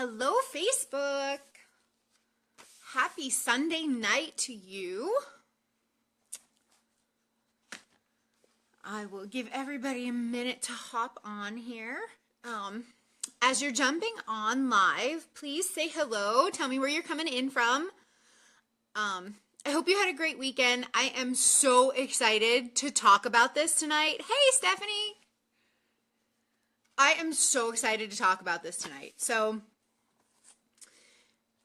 Hello, Facebook. Happy Sunday night to you. I will give everybody a minute to hop on here. As you're jumping on live, please say hello. Tell me where you're coming in from. I hope you had a great weekend. I am so excited to talk about this tonight. Hey, Stephanie. I am so excited to talk about this tonight. So,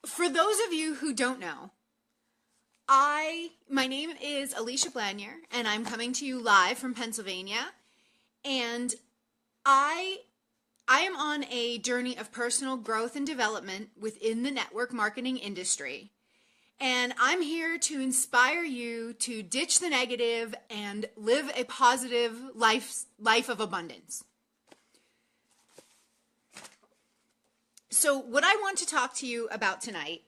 for those of you who don't know, my name is Alicia Blanier, and I'm coming to you live from Pennsylvania. And I am on a journey of personal growth and development within the network marketing industry. And I'm here to inspire you to ditch the negative and live a positive life of abundance. So what I want to talk to you about tonight,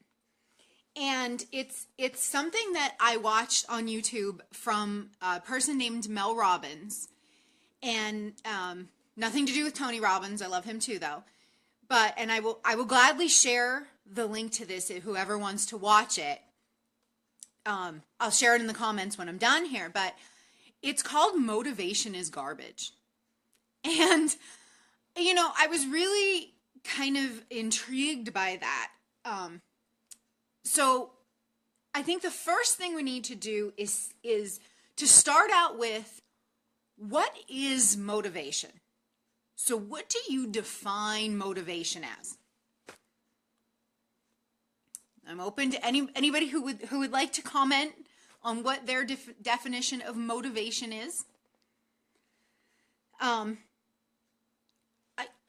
and it's something that I watched on YouTube from a person named Mel Robbins, and nothing to do with Tony Robbins. I love him too, though. And I will gladly share the link to this if whoever wants to watch it. I'll share it in the comments when I'm done here. But it's called "Motivation is Garbage," and I was really kind of intrigued by that. So I think the first thing we need to do is to start out with, what is motivation? So what do you define motivation as? I'm open to anybody who would like to comment on what their definition of motivation is.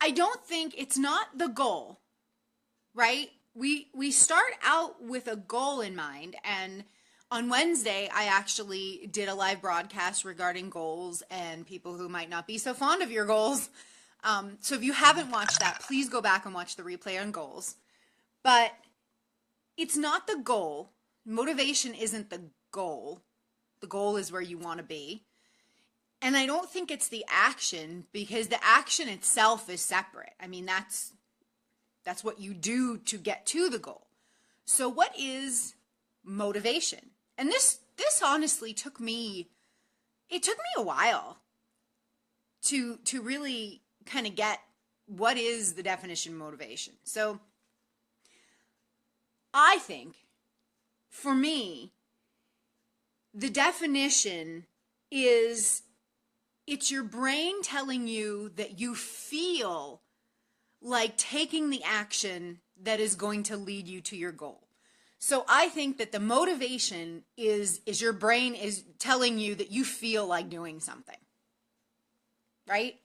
I don't think it's not the goal, right? We start out with a goal in mind, and on Wednesday I actually did a live broadcast regarding goals and people who might not be so fond of your goals. So if you haven't watched that, please go back and watch the replay on goals. But it's not the goal. Motivation isn't the goal. The goal is where you want to be. And I don't think it's the action, because the action itself is separate. I mean, that's what you do to get to the goal. So what is motivation? And this honestly took me a while to really kind of get what is the definition of motivation. So I think, for me, the definition is, it's your brain telling you that you feel like taking the action that is going to lead you to your goal. So I think that the motivation is your brain is telling you that you feel like doing something, right?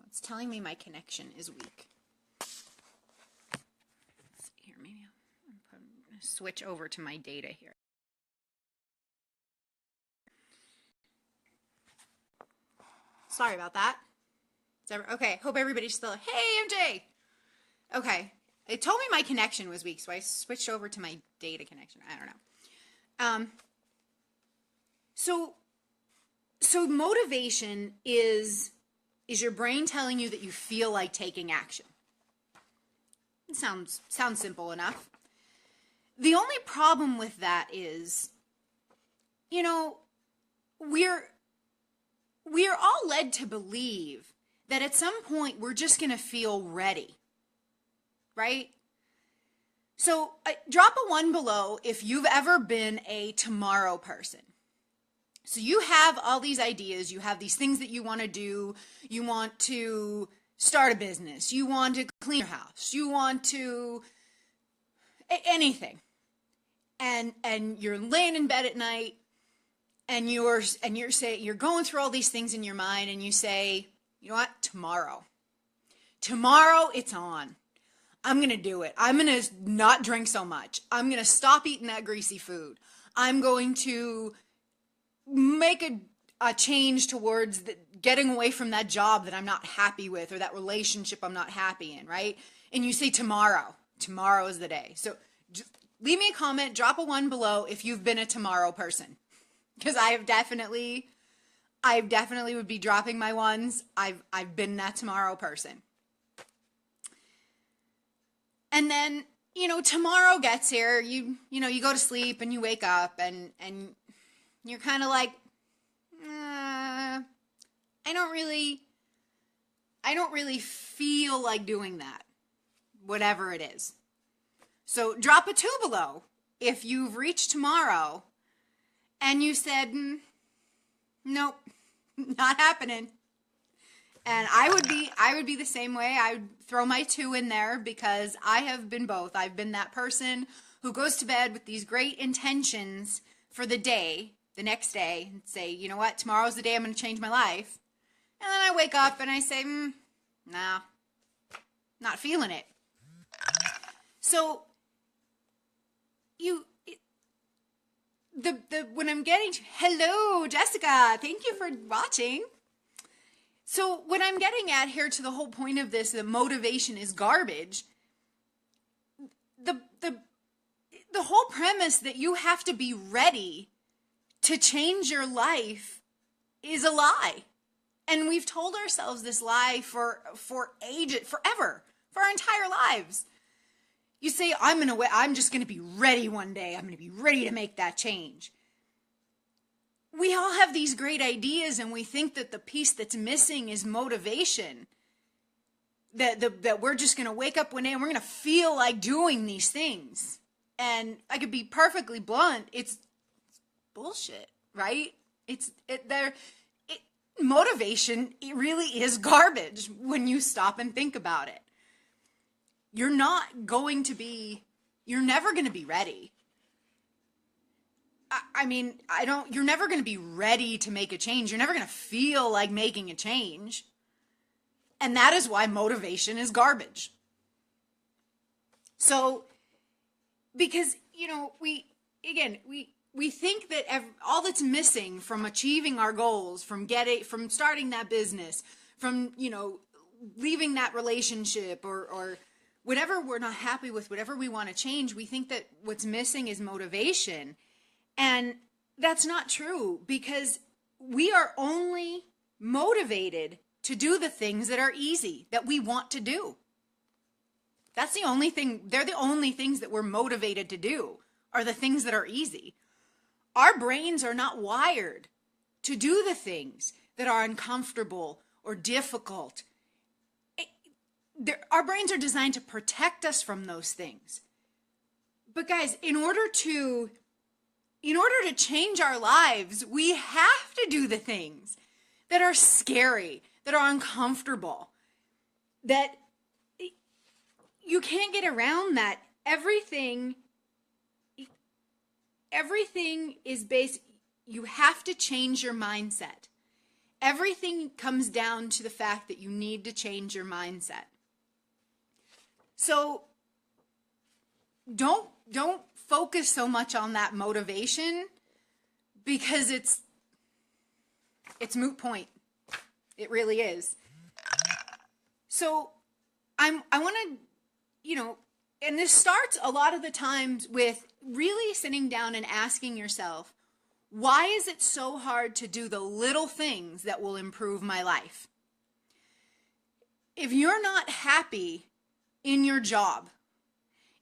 It's telling me my connection is weak. Let's see here, maybe I'm going to switch over to my data here. Sorry about that. Okay, hope everybody's still, hey MJ! Okay, it told me my connection was weak, so I switched over to my data connection. I don't know. So motivation is your brain telling you that you feel like taking action. It sounds simple enough. The only problem with that is, we're all led to believe that at some point we're just going to feel ready, right? So drop a 1 below if you've ever been a tomorrow person. So you have all these ideas, you have these things that you want to do, you want to start a business, you want to clean your house, you want to anything. And you're laying in bed at night, and you're going through all these things in your mind, and you say, you know what? Tomorrow it's on. I'm going to do it. I'm going to not drink so much. I'm going to stop eating that greasy food. I'm going to make a change towards getting away from that job that I'm not happy with, or that relationship I'm not happy in, right? And you say tomorrow is the day. So just leave me a comment, drop a 1 below if you've been a tomorrow person, because I definitely would be dropping my ones. I've been that tomorrow person. And then, tomorrow gets here, you go to sleep and you wake up and you're kind of like, I don't really feel like doing that, whatever it is. So drop a 2 below if you've reached tomorrow and you said, nope, not happening. And I would be the same way. I would throw my 2 in there because I have been both. I've been that person who goes to bed with these great intentions for the day, the next day, and say, you know what, tomorrow's the day I'm going to change my life. And then I wake up and I say, nah, not feeling it. So when I'm getting to, hello, Jessica, thank you for watching. So what I'm getting at here, to the whole point of this, that motivation is garbage, the whole premise that you have to be ready to change your life is a lie. And we've told ourselves this lie for ages, forever, for our entire lives. You say, I'm just going to be ready one day. I'm going to be ready to make that change. We all have these great ideas and we think that the piece that's missing is motivation. That we're just going to wake up one day and we're going to feel like doing these things. And I could be perfectly blunt. It's bullshit, right? Motivation, it really is garbage when you stop and think about it. You're never going to be ready. You're never going to be ready to make a change. You're never going to feel like making a change. And that is why motivation is garbage. So, because, we think that all that's missing from achieving our goals, from starting that business, from, leaving that relationship or whatever we're not happy with, whatever we want to change, we think that what's missing is motivation. And that's not true, because we are only motivated to do the things that are easy, that we want to do. That's the only thing. They're the only things that we're motivated to do, are the things that are easy. Our brains are not wired to do the things that are uncomfortable or difficult. Our brains are designed to protect us from those things. But guys, in order to change our lives, we have to do the things that are scary, that are uncomfortable, that you can't get around that. Everything is based, you have to change your mindset. Everything comes down to the fact that you need to change your mindset. So don't focus so much on that motivation, because it's moot point. It really is. So I want to, and this starts a lot of the times with really sitting down and asking yourself, why is it so hard to do the little things that will improve my life? If you're not happy in your job,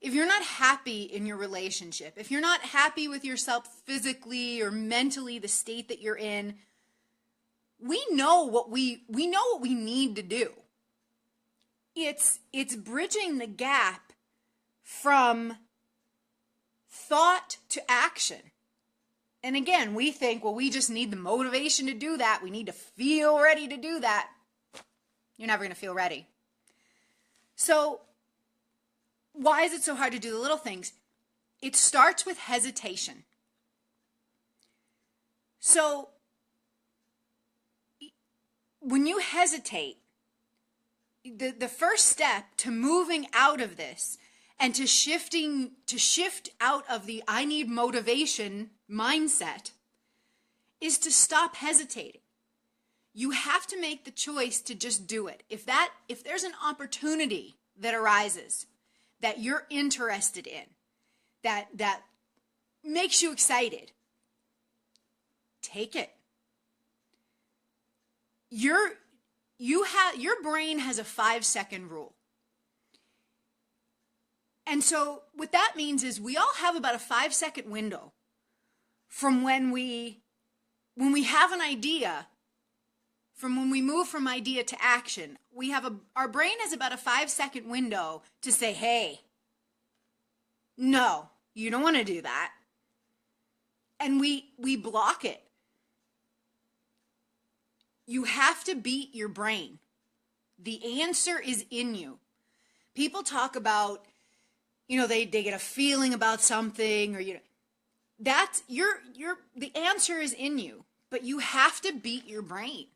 if you're not happy in your relationship, if you're not happy with yourself physically or mentally, the state that you're in, we know what we need to do. It's bridging the gap from thought to action. And again, we think, well, we just need the motivation to do that. We need to feel ready to do that. You're never going to feel ready. So why is it so hard to do the little things? It starts with hesitation. So when you hesitate, the first step to moving out of this and to shift out of the I need motivation mindset is to stop hesitating. You have to make the choice to just do it. If there's an opportunity that arises that you're interested in, that makes you excited, take it. Your brain has a 5-second rule. And so what that means is we all have about a 5-second window from when we have an idea, from when we move from idea to action. Our brain has about a 5-second window to say, hey, no, you don't want to do that. And we block it. You have to beat your brain. The answer is in you. People talk about, they get a feeling about something, or that's the answer is in you, but you have to beat your brain.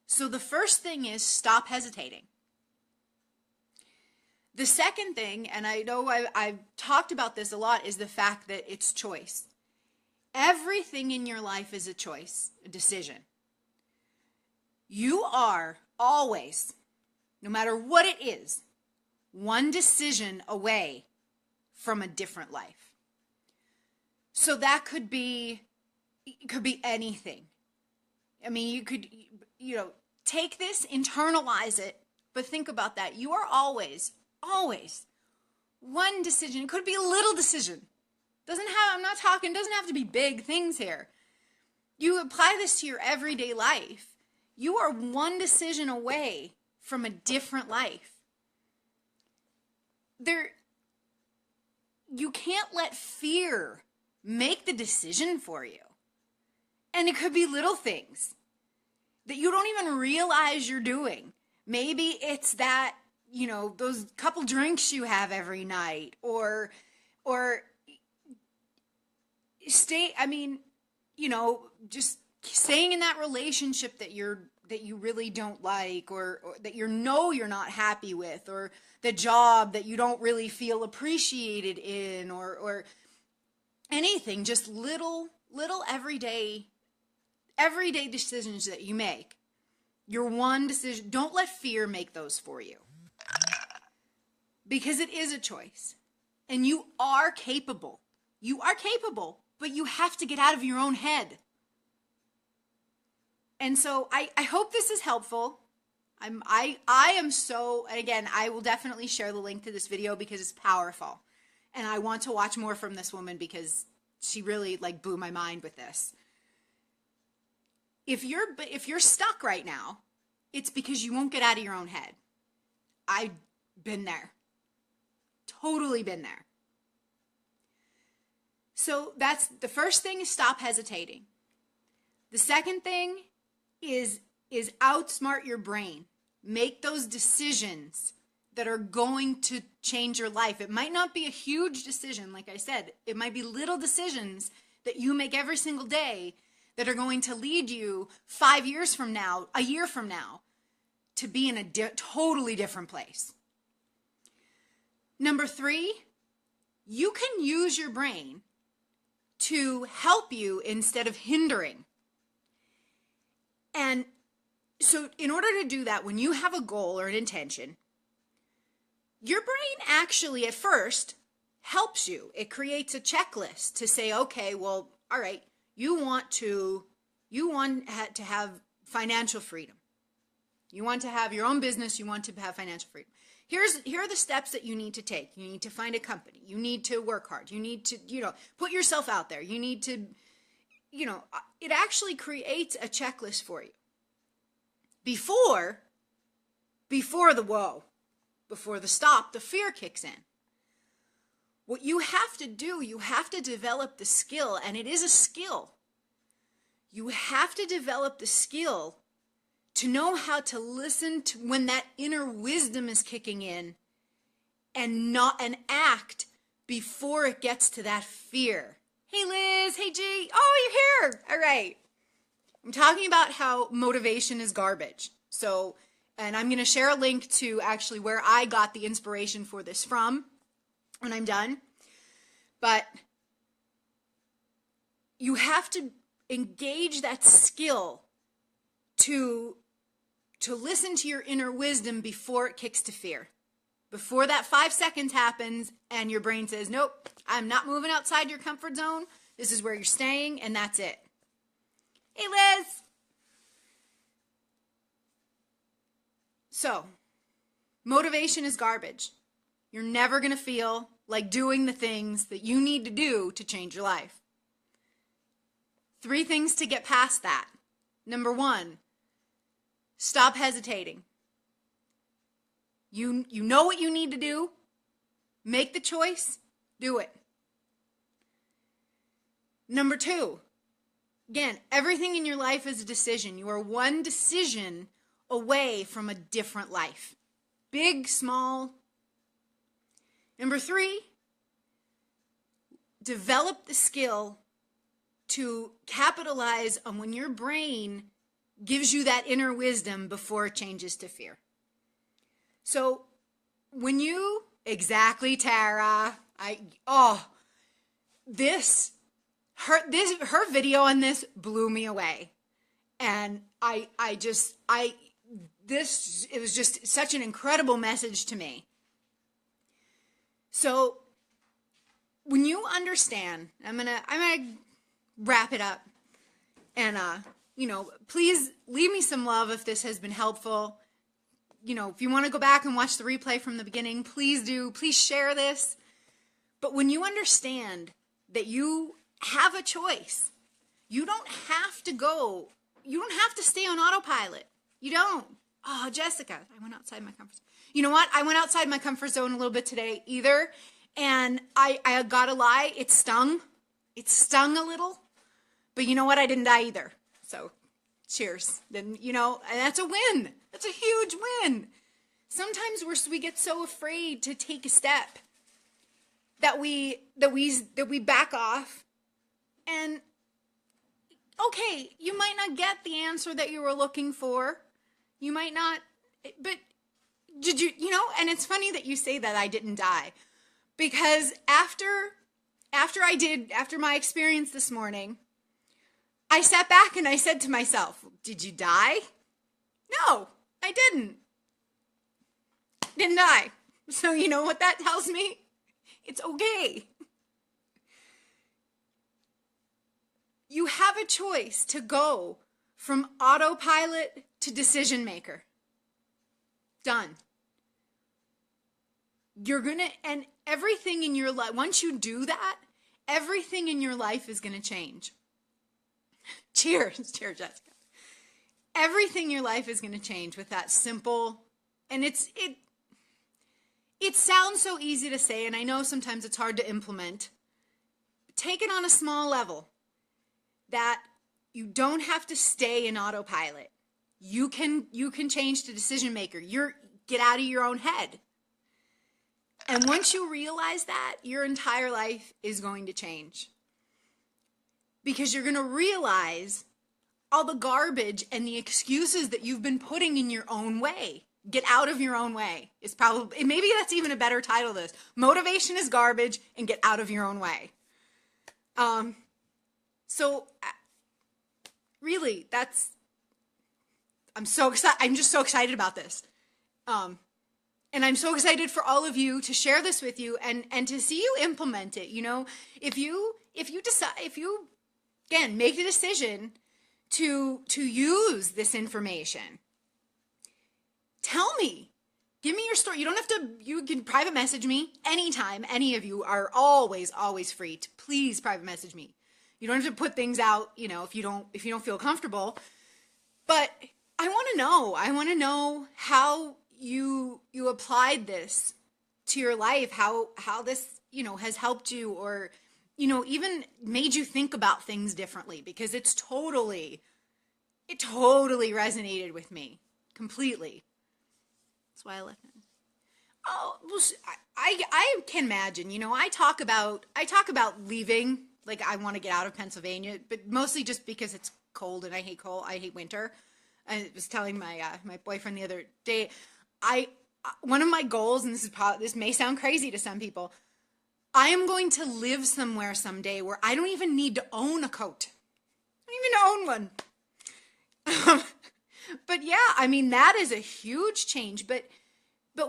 So the first thing is stop hesitating. The second thing, and I know I've talked about this a lot, is the fact that it's choice. Everything in your life is a choice, a decision. You are always, no matter what it is, one decision away from a different life. So that could be anything. I mean, you could, take this, internalize it, but think about that. You are always one decision. It could be a little decision. Doesn't have to be big things here. You apply this to your everyday life. You are one decision away from a different life. You can't let fear make the decision for you. And it could be little things that you don't even realize you're doing. Maybe it's that, those couple drinks you have every night, or just staying in that relationship that you really don't like, or that you're not happy with, or the job that you don't really feel appreciated in, or anything, just little everyday decisions that you make. Your one decision, don't let fear make those for you. Because it is a choice. And you are capable. You are capable, but you have to get out of your own head. And so I hope this is helpful. I am so, and again, I will definitely share the link to this video because it's powerful. And I want to watch more from this woman because she really blew my mind with this. If you're stuck right now, it's because you won't get out of your own head. I've been there. Totally been there. So that's the first thing, is stop hesitating. The second thing is outsmart your brain. Make those decisions that are going to change your life. It might not be a huge decision, like I said. It might be little decisions that you make every single day that are going to lead you 5 years from now, a year from now, to be in a totally different place. Number 3, you can use your brain to help you instead of hindering. And so in order to do that, when you have a goal or an intention, your brain actually at first helps you. It creates a checklist to say, okay, well, all right, you want to have financial freedom. You want to have your own business. You want to have financial freedom. Here are the steps that you need to take. You need to find a company. You need to work hard. You need to, put yourself out there. You need to, it actually creates a checklist for you. Before the whoa, before the stop, the fear kicks in. What you have to do, you have to develop the skill, and it is a skill. You have to develop the skill to know how to listen to when that inner wisdom is kicking in, and act before it gets to that fear. Hey Liz, hey G, oh, you're here. All right. I'm talking about how motivation is garbage. So, and I'm going to share a link to actually where I got the inspiration for this from when I'm done. But you have to engage that skill to listen to your inner wisdom before it kicks to fear. Before that 5 seconds happens and your brain says, nope, I'm not moving outside your comfort zone. This is where you're staying, and that's it. Hey, Liz. So, motivation is garbage. You're never going to feel like doing the things that you need to do to change your life. 3 things to get past that. Number 1, stop hesitating. You know what you need to do. Make the choice. Do it. Number 2, again, everything in your life is a decision. You are one decision away from a different life. Big, small. Number 3, develop the skill to capitalize on when your brain gives you that inner wisdom before it changes to fear. So when you, exactly, Tara, her video on this blew me away. And it was just such an incredible message to me. So when you understand, I'm gonna wrap it up, and please leave me some love if this has been helpful. If you want to go back and watch the replay from the beginning, please do. Please share this. But when you understand that you have a choice, you don't have to stay on autopilot. You don't. Oh, Jessica, I went outside my comfort zone. You know what? I went outside my comfort zone a little bit today either. And I gotta lie, it stung. It stung a little. But you know what? I didn't die either. So cheers. Then, and that's a win. That's a huge win. Sometimes we get so afraid to take a step that we back off. And okay, you might not get the answer that you were looking for. You might not, but did you, and it's funny that you say that I didn't die, because after my experience this morning, I sat back and I said to myself, did you die? No, I didn't. Didn't die. So you know what that tells me? It's okay. You have a choice to go from autopilot to decision maker. Done. And everything in your life, once you do that, everything in your life is going to change. Cheers, Jessica. Everything in your life is going to change with that simple, and it sounds so easy to say, and I know sometimes it's hard to implement. Take it on a small level, that you don't have to stay in autopilot. You can change to decision maker. Get out of your own head. And once you realize that, your entire life is going to change. Because you're going to realize all the garbage and the excuses that you've been putting in your own way. Get out of your own way is probably, maybe that's even a better title of this. Motivation is garbage and get out of your own way. So really, I'm so excited. I'm just so excited about this. And I'm so excited for all of you to share this with you and to see you implement it. If you again, make the decision to use this information, tell me, give me your story. You can private message me anytime. Any of you are always free to please private message me. You don't have to put things out, if you don't feel comfortable, but I want to know how you applied this to your life, how this, has helped you, or, even made you think about things differently, because it totally resonated with me completely. That's why I left it. Oh, well, I can imagine, I talk about leaving, like I want to get out of Pennsylvania, but mostly just because it's cold and I hate cold. I hate winter. I was telling my boyfriend the other day, one of my goals, and this may sound crazy to some people, I am going to live somewhere someday where I don't even need to own a coat. I don't even own one. But yeah, that is a huge change. But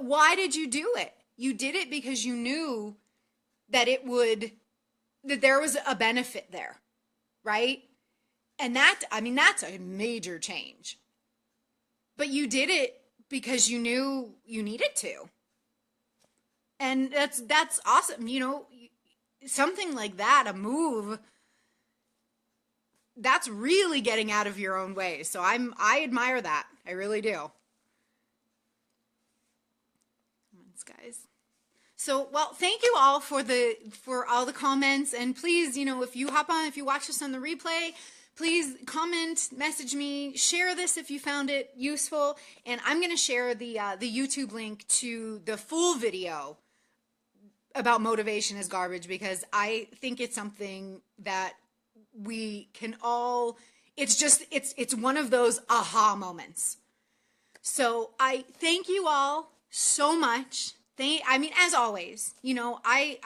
why did you do it? You did it because you knew that that there was a benefit there, right? And that's a major change. But you did it because you knew you needed to. And that's awesome. You know, something like that, a move, that's really getting out of your own way. So I admire that. I really do. Thanks, guys. So, well, thank you all for all the comments, and please, you know, if you watch this on the replay, please comment, message me, share this if you found it useful, and I'm going to share the YouTube link to the full video about motivation is garbage, because I think it's something that we can all, it's one of those aha moments. So I thank you all so much. I mean, as always, you know, I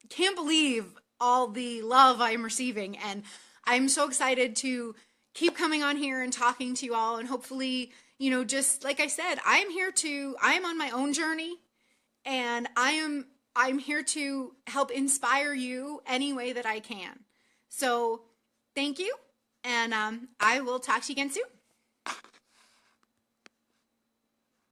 can't believe all the love I'm receiving, and I'm so excited to keep coming on here and talking to you all, and hopefully, you know, just like I said, I am on my own journey, and I'm here to help inspire you any way that I can. So thank you, and I will talk to you again soon.